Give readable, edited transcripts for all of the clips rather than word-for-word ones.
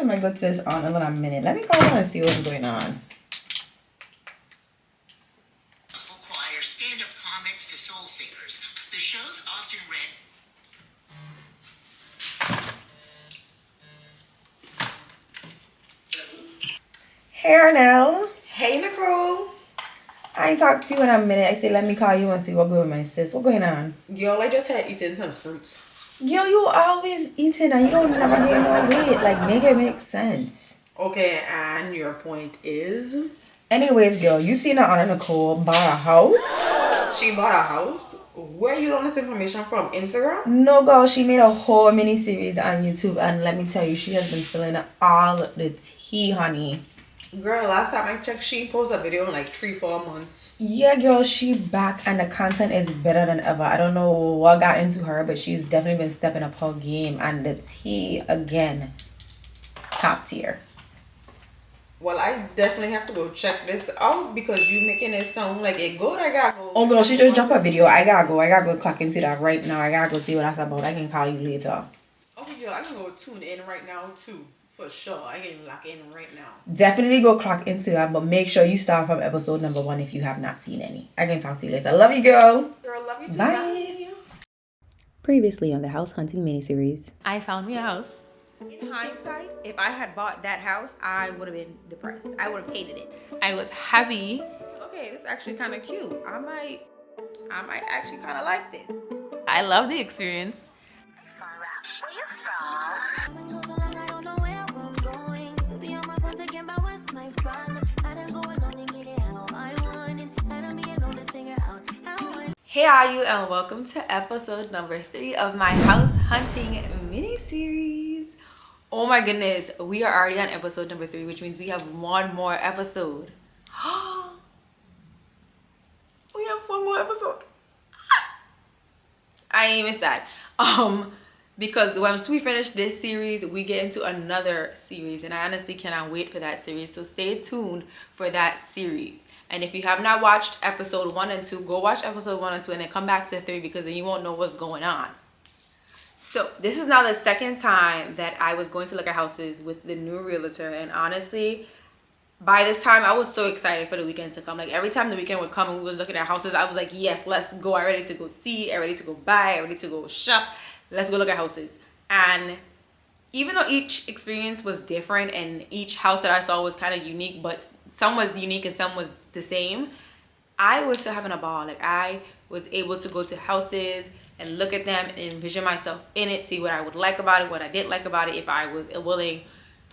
turn my good sis on a little minute. Let me call her and see what's going on. Choir, stand-up comics to soul singers. The show's often read. Hey, Arnell. Hey, Nicole. I ain't talked to you in a minute. I say, let me call you and see what's going on, my sis. What's going on? Girl, I just had eaten some fruits. Girl, you always eating and you don't never gain no weight. Like, make it make sense. Okay, and your point is? Anyways, girl, you seen that Arnellnicole bought a house? She bought a house? Where you learn this information from? Instagram? No, girl, she made a whole mini series on YouTube, and let me tell you, she has been spilling all the tea, honey. Girl, last time I checked, she posted a video in like 3-4 months. Yeah, girl, she back and the content is better than ever. I don't know what got into her, but she's definitely been stepping up her game, and the tea, again, top tier. Well, I definitely have to go check this out because you making it sound like it good. I gotta go. Oh, girl, she just dropped a video. I gotta go clock into that right now. I gotta go see what that's about. I can call you later. Okay, girl, I can go tune in right now too. For sure. I can lock in right now. Definitely go clock into that, but make sure you start from episode number 1 if you have not seen any. I can talk to you later. Love you, girl. Girl, love you too. Bye. Previously on the house hunting miniseries, I found me a house. In hindsight, if I had bought that house, I would have been depressed. I would have hated it. I was happy. Okay, this is actually kind of cute. I might actually kind of like this. I love the experience. Hey all you, and welcome to episode number 3 of my house hunting mini series. Oh my goodness, we are already on episode number 3, which means we have one more episode. We have one more episode. I ain't even sad. Because once we finish this series, we get into another series, and I honestly cannot wait for that series. So stay tuned for that series. And if you have not watched episode 1 and 2, go watch episode 1 and 2 and then come back to 3, because then you won't know what's going on. So this is now the second time that I was going to look at houses with the new realtor, and honestly, by this time I was so excited for the weekend to come. Like every time the weekend would come and we was looking at houses, I was like, yes, let's go. I'm ready to go see, I'm ready to go buy, I'm ready to go shop. Let's go look at houses. And even though each experience was different and each house that I saw was kind of unique, but some was unique and some was the same, I was still having a ball. Like I was able to go to houses and look at them and envision myself in it, see what I would like about it, what I didn't like about it, if I was willing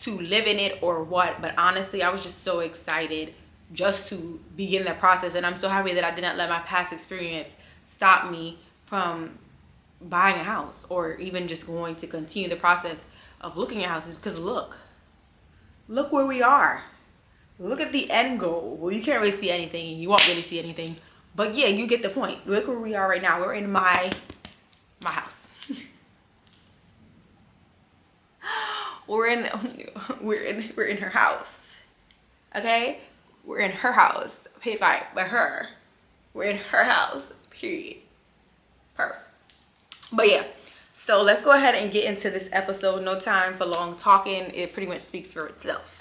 to live in it or what. But honestly, I was just so excited just to begin the process, and I'm so happy that I didn't let my past experience stop me from buying a house or even just going to continue the process of looking at houses. Because look where we are. Look at the end goal. Well, you can't really see anything, you won't really see anything, but yeah, you get the point. Look where we are right now. We're in my house. we're in her house. Okay, we're in her house, paid by her. We're in her house, period. Perfect. But yeah, so let's go ahead and get into this episode. No time for long talking. It pretty much speaks for itself.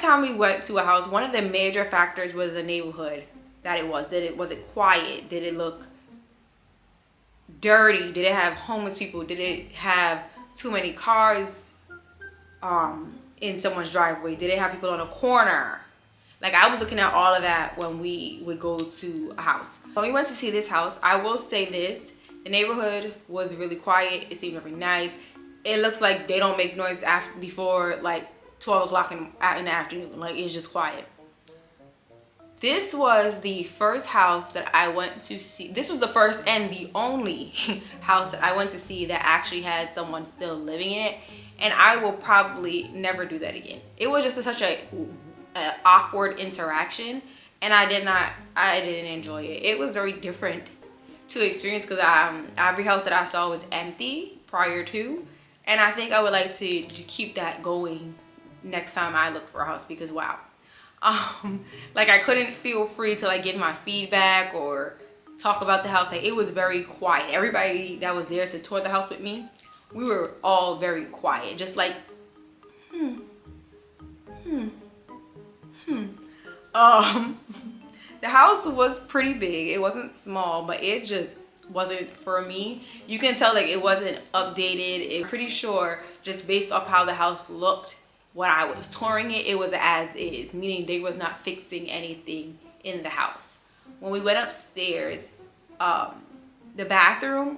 time we went to a house, one of the major factors was the neighborhood that it was. Was it quiet? Did it look dirty? Did it have homeless people? Did it have too many cars in someone's driveway? Did it have people on a corner? Like, I was looking at all of that when we would go to a house. When we went to see this house, I will say this, the neighborhood was really quiet. It seemed very nice. It looks like they don't make noise before like 12 o'clock in the afternoon. Like, it's just quiet. This was the first house that I went to see. This was the first and the only house that I went to see that actually had someone still living in it. And I will probably never do that again. It was just such a awkward interaction, and I didn't enjoy it. It was very different to the experience because every house that I saw was empty prior to, and I think I would like to keep that going next time I look for a house, because wow, like, I couldn't feel free to like give my feedback or talk about the house. Like, it was very quiet. Everybody that was there to tour the house with me, we were all very quiet, just like the house was pretty big. It wasn't small, but it just wasn't for me. You can tell like it wasn't updated. I'm pretty sure just based off how the house looked when I was touring it, it was as is, meaning they was not fixing anything in the house. When we went upstairs, the bathroom,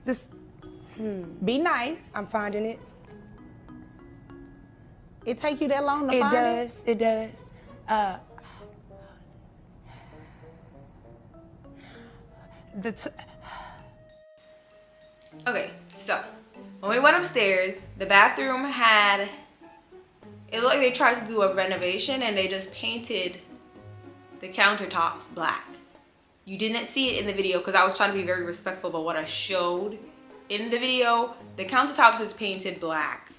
This, be nice. I'm finding it. It take you that long to find it? It does. Okay, so when we went upstairs, the bathroom had, it looked like they tried to do a renovation and they just painted the countertops black. You didn't see it in the video because I was trying to be very respectful about what I showed in the video. The countertops was painted black.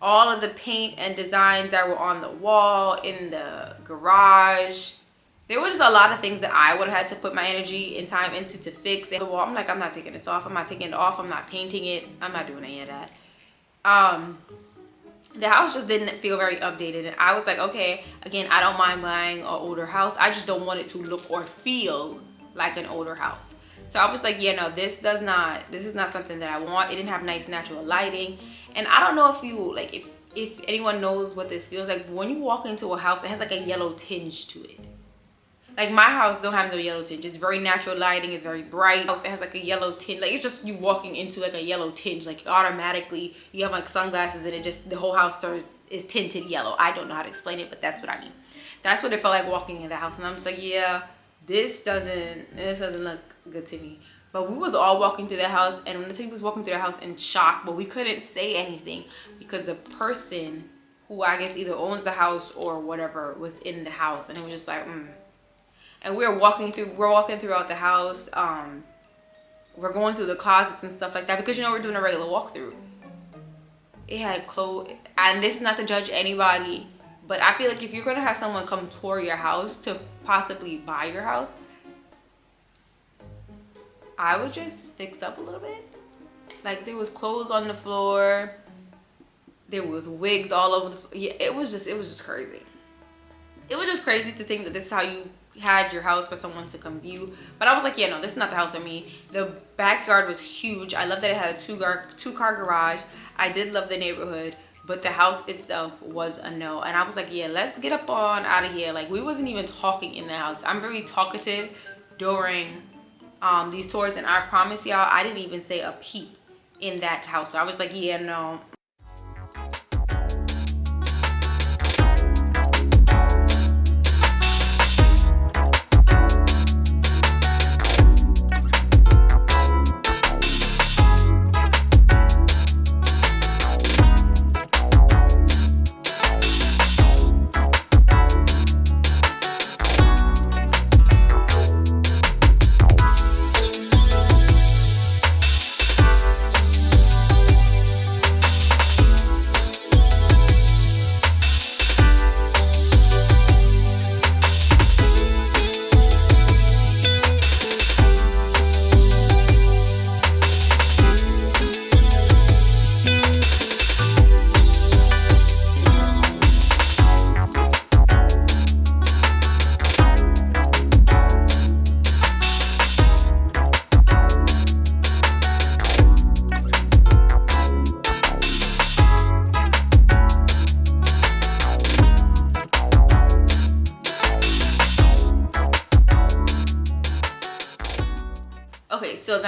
All of the paint and designs that were on the wall, in the garage, there was just a lot of things that I would have had to put my energy and time into to fix the wall. I'm like, I'm not taking this off. I'm not taking it off. I'm not painting it. I'm not doing any of that. The house just didn't feel very updated, and I was like, okay, again, I don't mind buying an older house. I just don't want it to look or feel like an older house. So I was like, yeah, no, this is not something that I want. It didn't have nice natural lighting. And I don't know if you, like, if anyone knows what this feels like. When you walk into a house, it has like a yellow tinge to it. Like, my house don't have no yellow tinge. It's very natural lighting. It's very bright. It has like a yellow tinge. Like, it's just you walking into like a yellow tinge. Like, automatically you have like sunglasses and it just, the whole house is tinted yellow. I don't know how to explain it, but that's what I mean. That's what it felt like walking in the house. And I'm just like, yeah, this doesn't look good to me. But we was all walking through the house, and when the team was walking through the house in shock, but we couldn't say anything because the person who I guess either owns the house or whatever was in the house, and it was just like, And we're walking throughout the house. We're going through the closets and stuff like that because, you know, we're doing a regular walkthrough. It had clothes, and this is not to judge anybody, but I feel like if you're gonna have someone come tour your house to possibly buy your house, I would just fix up a little bit. Like, there was clothes on the floor, there was wigs all over the floor. Yeah, it was just crazy. It was just crazy to think that this is how you had your house for someone to come view. But I was like, yeah, no, this is not the house for me. The backyard was huge. I love that it had a two-car garage. I did love the neighborhood, but the house itself was a no. And I was like, yeah, let's get up on out of here. Like, we wasn't even talking in the house. I'm very talkative during these tours, and I promise y'all, I didn't even say a peep in that house. So I was like, yeah, no.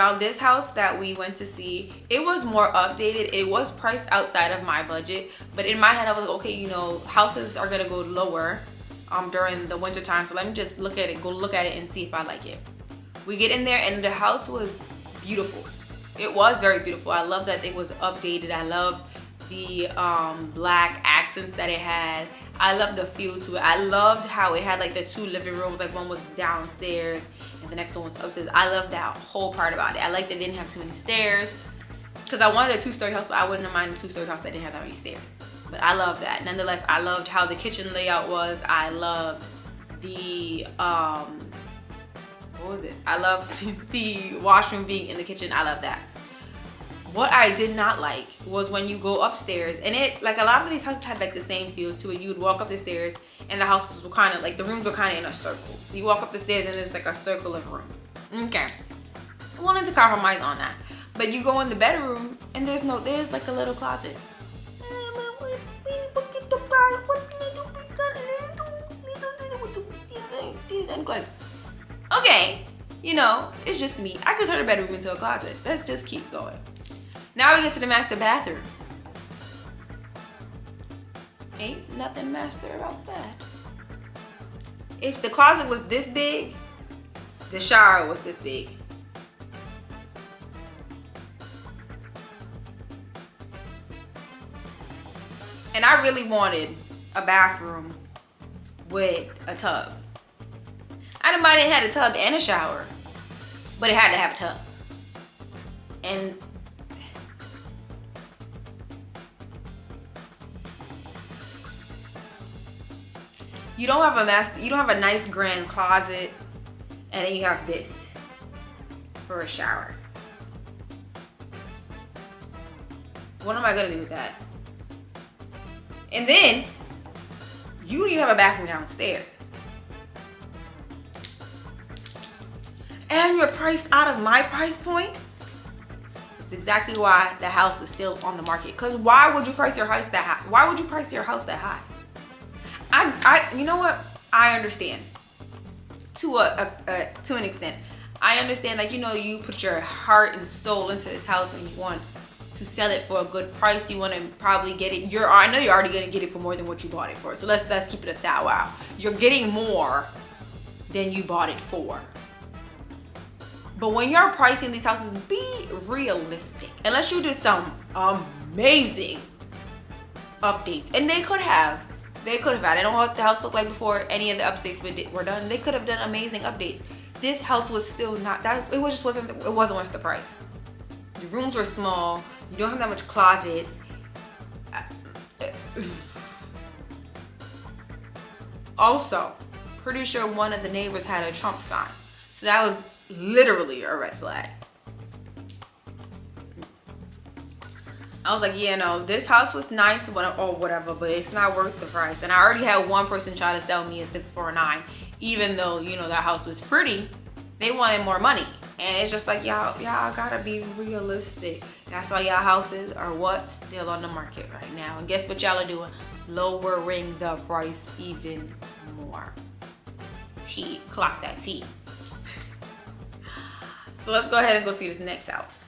Now this house that we went to see, it was more updated. It was priced outside of my budget, but in my head I was like, okay, you know, houses are gonna go lower during the winter time, so let me just look at it, go look at it and see if I like it. We get in there and the house was beautiful. It was very beautiful. I love that it was updated. I love the black accents that it had. I love the feel to it. I loved how it had like the 2 living rooms, like one was downstairs and the next one was upstairs. I love that whole part about it. I liked that it didn't have too many stairs, because I wanted a 2-story house, but I wouldn't have minded a 2-story house that didn't have that many stairs. But I love that. Nonetheless, I loved how the kitchen layout was. I loved the what was it? I loved the washroom being in the kitchen. I love that. What I did not like was when you go upstairs, and it, like a lot of these houses had like the same feel to it. You would walk up the stairs and the houses were kind of like, the rooms were kind of in a circle. So you walk up the stairs and there's like a circle of rooms. Okay. I wanted to compromise on that. But you go in the bedroom and there's like a little closet. Okay, you know, it's just me. I could turn a bedroom into a closet. Let's just keep going. Now we get to the master bathroom. Ain't nothing master about that. If the closet was this big, the shower was this big. And I really wanted a bathroom with a tub. I didn't mind it had a tub and a shower, but it had to have a tub. And you don't have a nice grand closet, and then you have this for a shower. What am I gonna do with that? And then you have a bathroom downstairs. And you're priced out of my price point. It's exactly why the house is still on the market. Because why would you price your house that high? Why would you price your house that high? You know what? I understand to an extent. I understand, like, you know, you put your heart and soul into this house and you want to sell it for a good price. You want to probably get it. I know you're already gonna get it for more than what you bought it for. So let's keep it at that. Wow, you're getting more than you bought it for. But when you're pricing these houses, be realistic. Unless you did some amazing updates, and they could have. I don't know what the house looked like before any of the updates were done. They could have done amazing updates. This house was still not that. It wasn't worth the price. The rooms were small. You don't have that much closets. Also, pretty sure one of the neighbors had a Trump sign, so that was literally a red flag. I was like, yeah, no, this house was nice or whatever, but it's not worth the price. And I already had one person try to sell me a 649, even though, you know, that house was pretty. They wanted more money. And it's just like, y'all gotta be realistic. That's why y'all houses are still on the market right now. And guess what y'all are doing? Lowering the price even more. Clock that T. So let's go ahead and go see this next house.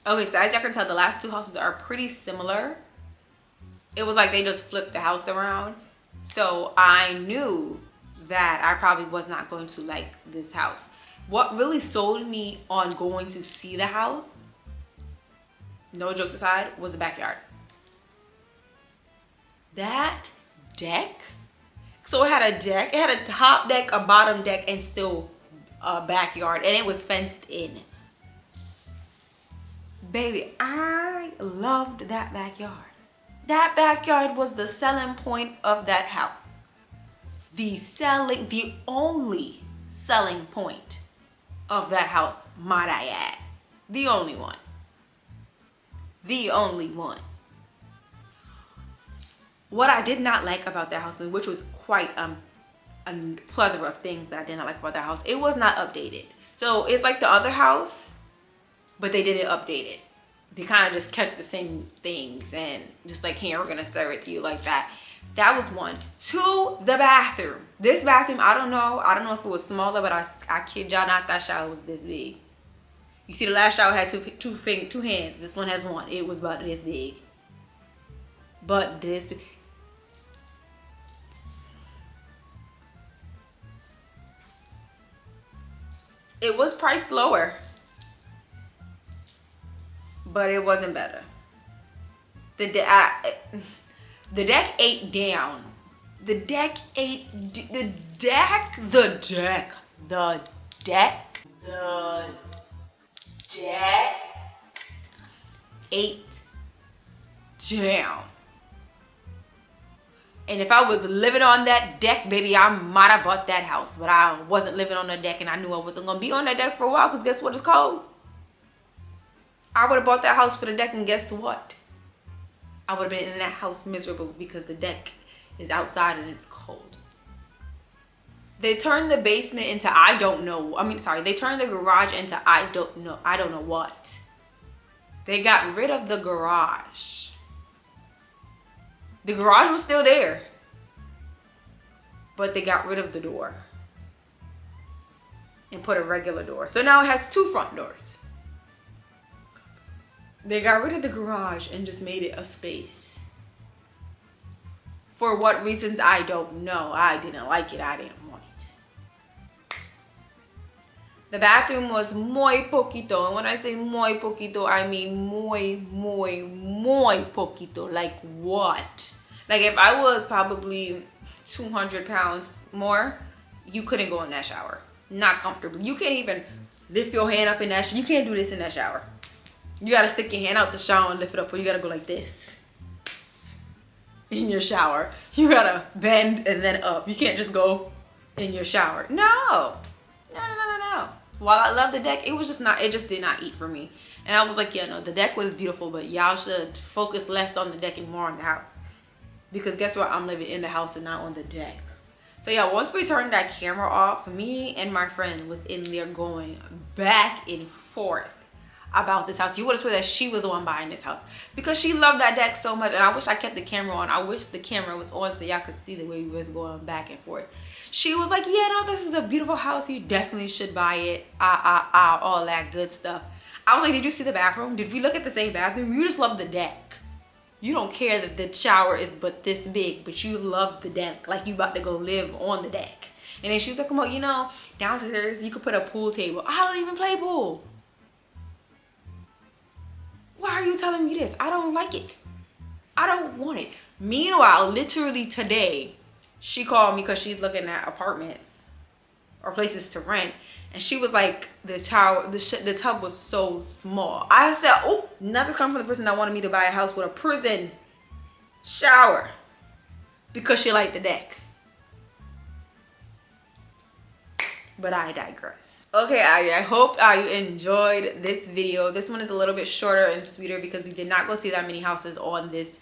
Okay, so as y'all can tell, the last two houses are pretty similar. It was like they just flipped the house around. So I knew that I probably was not going to like this house. What really sold me on going to see the house, no jokes aside, was the backyard. That deck. So it had a deck. It had a top deck, a bottom deck, and still a backyard. And it was fenced in. Baby, I loved that backyard. That backyard was the selling point of that house. The only selling point of that house, might I add. The only one. The only one. What I did not like about that house, which was quite a plethora of things that I did not like about that house, it was not updated. So it's like the other house, but they didn't update it. They kind of just kept the same things and just like, here, we're gonna serve it to you like that. That was one. Two, the bathroom. This bathroom, I don't know if it was smaller, but I kid y'all not, that shower was this big. You see, the last shower had two hands. This one has one. It was about this big. But this, it was priced lower, but it wasn't better. The deck ate down. The deck ate, the deck ate down. And if I was living on that deck, baby, I might have bought that house. But I wasn't living on the deck, and I knew I wasn't going to be on that deck for a while, because guess what? It's cold. I would have bought that house for the deck, and guess what? I would have been in that house miserable because the deck is outside and it's cold. They turned the basement into they turned the garage into I don't know what. They got rid of the garage. The garage was still there, but they got rid of the door and put a regular door. So now it has two front doors. They got rid of the garage and just made it a space. For what reasons, I don't know. I didn't like it. I didn't want it. The bathroom was muy poquito. And when I say muy poquito, I mean muy poquito. Like what? Like if I was probably 200 pounds more, you couldn't go in that shower. Not comfortably. You can't even lift your hand up in that shower. You can't do this in that shower. You gotta stick your hand out the shower and lift it up, or you gotta go like this in your shower. You gotta bend and then up. You can't just go in your shower. No. While I love the deck, it just did not eat for me. And I was like, yeah, no, the deck was beautiful, but y'all should focus less on the deck and more on the house. Because guess what? I'm living in the house and not on the deck. So yeah, once we turned that camera off, me and my friend was in there going back and forth about this house. You would have sworn that she was the one buying this house because she loved that deck so much. And I wish I kept the camera on. I wish the camera was on so y'all could see the way we was going back and forth. She was like, yeah, no, this is a beautiful house. You definitely should buy it. All that good stuff. I was like, did you see the bathroom? Did we look at the same bathroom? You just love the deck. You don't care that the shower is but this big, but you love the deck. Like you about to go live on the deck. And then she was like, come on, downstairs you could put a pool table. I don't even play pool. Why are you telling me this? I don't like it. I don't want it. Meanwhile, literally today, she called me because she's looking at apartments or places to rent. And she was like, the tub was so small. I said, oh, nothing's coming from the person that wanted me to buy a house with a prison shower because she liked the deck. But I digress. Okay, I hope you enjoyed this video. This one is a little bit shorter and sweeter because we did not go see that many houses on this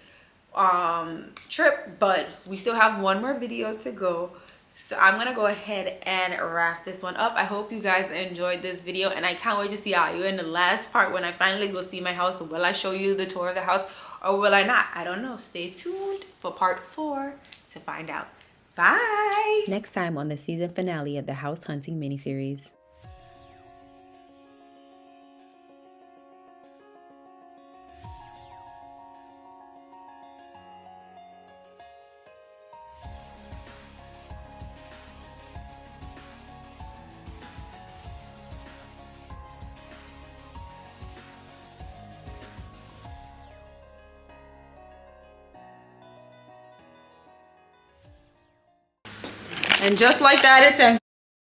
trip, but we still have one more video to go. So I'm gonna go ahead and wrap this one up. I hope you guys enjoyed this video, and I can't wait to see you in the last part when I finally go see my house. Will I show you the tour of the house or will I not? I don't know. Stay tuned for part 4 to find out. Bye. Next time on the season finale of the house hunting miniseries. And just like that, it's empty.